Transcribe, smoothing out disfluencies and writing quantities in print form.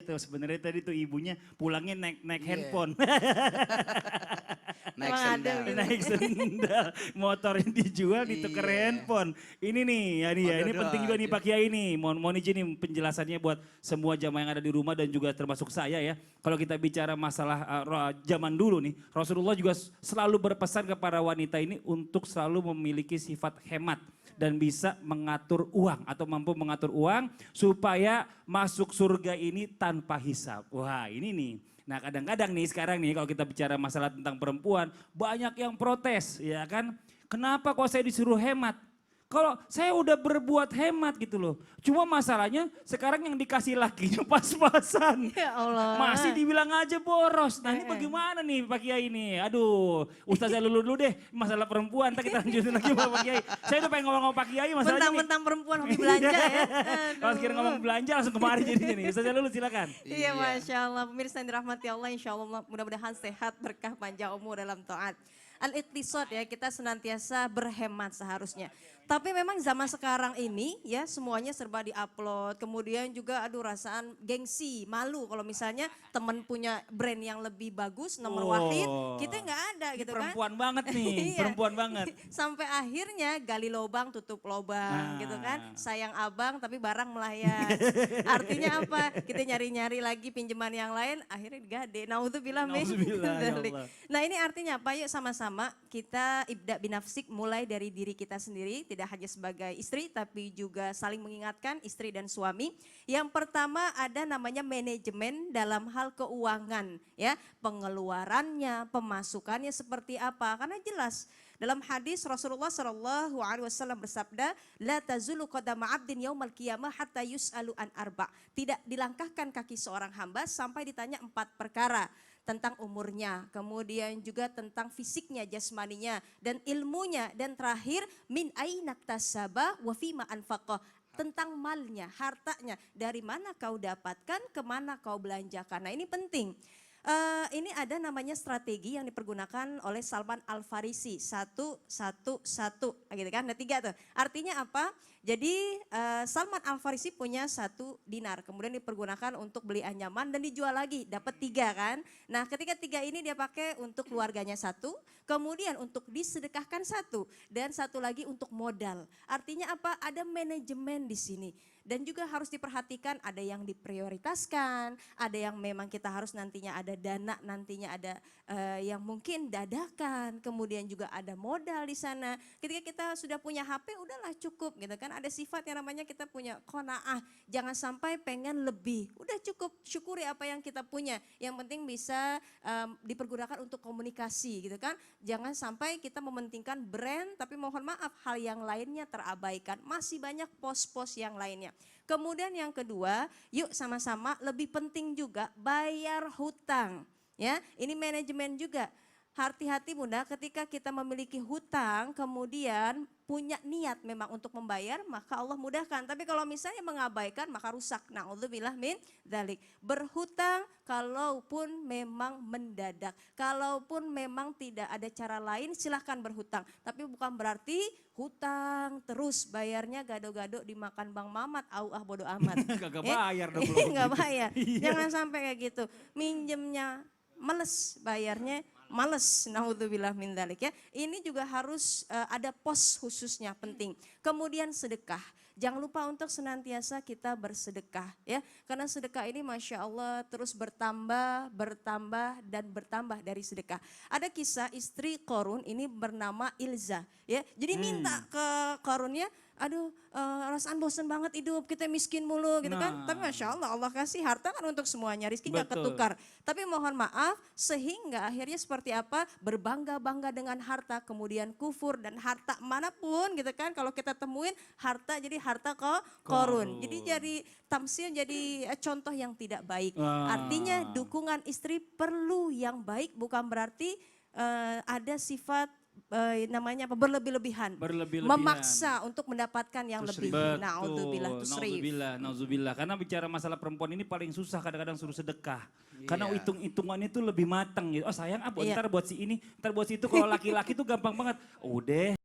itu. Sebenarnya tadi tuh ibunya pulangnya naik handphone. Naik Emang ada sendal. gitu. Naik sendal, motornya dijual ditukar Iya. handphone. Ini nih, ya nih ya, ini Ada-ada penting juga nih aja. Pak Kiai nih. Mohon izin nih penjelasannya buat semua jamaah yang ada di rumah dan juga termasuk saya ya. Kalau kita bicara masalah zaman dulu nih, Rasulullah juga selalu berpesan kepada wanita ini untuk selalu memiliki sifat hemat dan bisa mengatur uang atau mampu mengatur uang supaya masuk surga ini tanpa hisab. Wah, ini nih. Nah kadang-kadang nih sekarang nih kalau kita bicara masalah tentang perempuan banyak yang protes ya kan. Kenapa kok saya disuruh hemat? Kalau saya udah berbuat hemat gitu loh. Cuma masalahnya sekarang yang dikasih lakinya pas-pasan. Ya Allah. Masih dibilang aja boros. Nah ini bagaimana nih Pak Kiai ini? Aduh Ustazah dulu deh masalah perempuan. Ntar kita lanjutin lagi sama Pak Kiai. Saya udah pengen ngomong sama Pak Kiai masalahnya nih. Mentang-mentang perempuan hobi belanja ya. Kalau sekiranya ngomong belanja langsung kemari jadinya nih. Ustazah dulu silakan. Iya Masya Allah, pemirsa yang dirahmati Allah, insya Allah mudah-mudahan sehat, berkah, panjang umur dalam taat. Al-iqtisad ya, kita senantiasa berhemat seharusnya. Tapi memang zaman sekarang ini ya semuanya serba di-upload, kemudian juga aduh rasaan gengsi, malu kalau misalnya temen punya brand yang lebih bagus, nomor wahid, kita nggak ada gitu kan. Perempuan banget nih, Iya. perempuan banget. Sampai akhirnya gali lubang tutup lubang gitu kan. Nah. Sayang abang tapi barang melayang. Artinya apa? Kita nyari-nyari lagi pinjaman yang lain akhirnya digade. Naudzubillah min Nauzubillah, ya dzalik. Allah. Nah ini artinya apa? Yuk sama-sama kita ibda binafsik mulai dari diri kita sendiri. Tidak hanya sebagai istri tapi juga saling mengingatkan istri dan suami. Yang pertama ada namanya manajemen dalam hal keuangan. Ya, pengeluarannya, pemasukannya seperti apa. Karena jelas dalam hadis Rasulullah SAW bersabda, la tazulu qadama 'abdin yaumal qiyamah hatta yus'alu an arba'. Tidak dilangkahkan kaki seorang hamba sampai ditanya 4 perkara. Tentang umurnya, kemudian juga tentang fisiknya, jasmaninya, dan ilmunya. Dan terakhir, min aina iktasaba wa fima anfaqah. Tentang malnya, hartanya. Dari mana kau dapatkan, kemana kau belanjakan. Nah ini penting. Ini ada namanya strategi yang dipergunakan oleh Salman Al-Farisi. 1, 1, 1 gitu kan, ada 3 tuh. Artinya apa? Jadi Salman Al-Farisi punya 1 dinar. Kemudian dipergunakan untuk beli anyaman dan dijual lagi. Dapat 3 kan. Nah ketika 3 ini dia pakai untuk keluarganya 1. Kemudian untuk disedekahkan 1. Dan 1 lagi untuk modal. Artinya apa? Ada manajemen di sini. Dan juga harus diperhatikan ada yang diprioritaskan, ada yang memang kita harus nantinya ada dana, nantinya ada yang mungkin dadakan, kemudian juga ada modal di sana. Ketika kita sudah punya HP udahlah cukup gitu kan, ada sifat yang namanya kita punya qanaah, jangan sampai pengen lebih, udah cukup syukuri apa yang kita punya. Yang penting bisa dipergunakan untuk komunikasi gitu kan, jangan sampai kita mementingkan brand tapi mohon maaf hal yang lainnya terabaikan, masih banyak pos-pos yang lainnya. Kemudian yang kedua, yuk sama-sama lebih penting juga bayar hutang. Ya, ini manajemen juga. Hati-hati Bunda ketika kita memiliki hutang kemudian punya niat memang untuk membayar maka Allah mudahkan. Tapi kalau misalnya mengabaikan maka rusak. Na'udzubillah min dzalik. Berhutang kalaupun memang mendadak. Kalaupun memang tidak ada cara lain silahkan berhutang. Tapi bukan berarti hutang terus bayarnya gado-gado dimakan Bang Mamat. Bodo amat. Kagak bayar dong. kalau Nggak begitu. bayar. Iya. Jangan sampai kayak gitu. Minjemnya males, bayarnya males, naudzubillah min dzalik ya. Ini juga harus ada pos khususnya penting. Kemudian sedekah. Jangan lupa untuk senantiasa kita bersedekah ya. Karena sedekah ini Masya Allah terus bertambah, bertambah dan bertambah dari sedekah. Ada kisah istri Qarun ini bernama Ilza ya. Jadi minta ke Qarunnya, aduh rasaan bosan banget hidup, kita miskin mulu gitu kan. Tapi Masya Allah, Allah kasih harta kan untuk semuanya, rizki gak Betul. ketukar. Tapi mohon maaf sehingga akhirnya seperti apa, berbangga-bangga dengan harta, kemudian kufur dan harta manapun gitu kan. Kalau kita temuin harta jadi harta korun. Jadi jadi tamsil jadi contoh yang tidak baik. Artinya dukungan istri perlu yang baik bukan berarti ada sifat namanya apa berlebih-lebihan, memaksa untuk mendapatkan yang lebih. Naudzubillah tusrif. Nauzubillah. Karena bicara masalah perempuan ini paling susah kadang-kadang suruh sedekah. Karena Iya. hitung-hitungannya itu lebih matang gitu. Oh sayang Iya. ntar buat si ini, ntar buat si itu. Kalau laki-laki tuh gampang banget. Udah